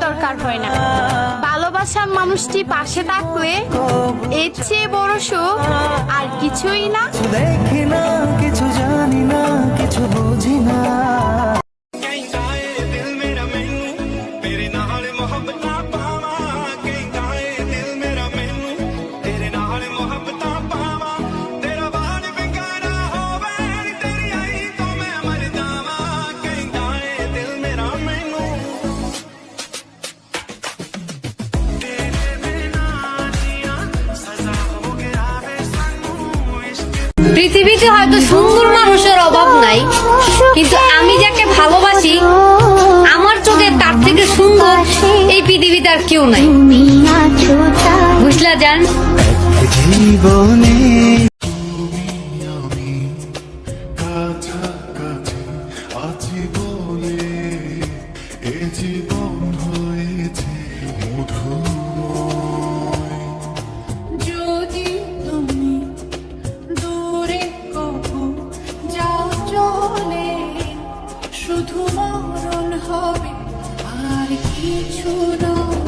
দরকার হয় না। ভালোবাসার মানুষটি পাশে থাকলে এর চেয়ে বড় সুখ আর কিছুই না। দেখি না, কিছু জানি না, কিছু বুঝি না। পৃথিবীতে হয়তো সুন্দর মানুষের অভাব নাই, কিন্তু আমি যাকে ভালোবাসি আমার চোখে তার থেকে সুন্দর এই পৃথিবীতে আর কেউ নাই। বুঝলা জান? জীবনে জীবন হয়েছে মধুময়। যদি তুমি দূরে কখো যাও চলে, শুধু মরণ হবে আর কিছু নয়।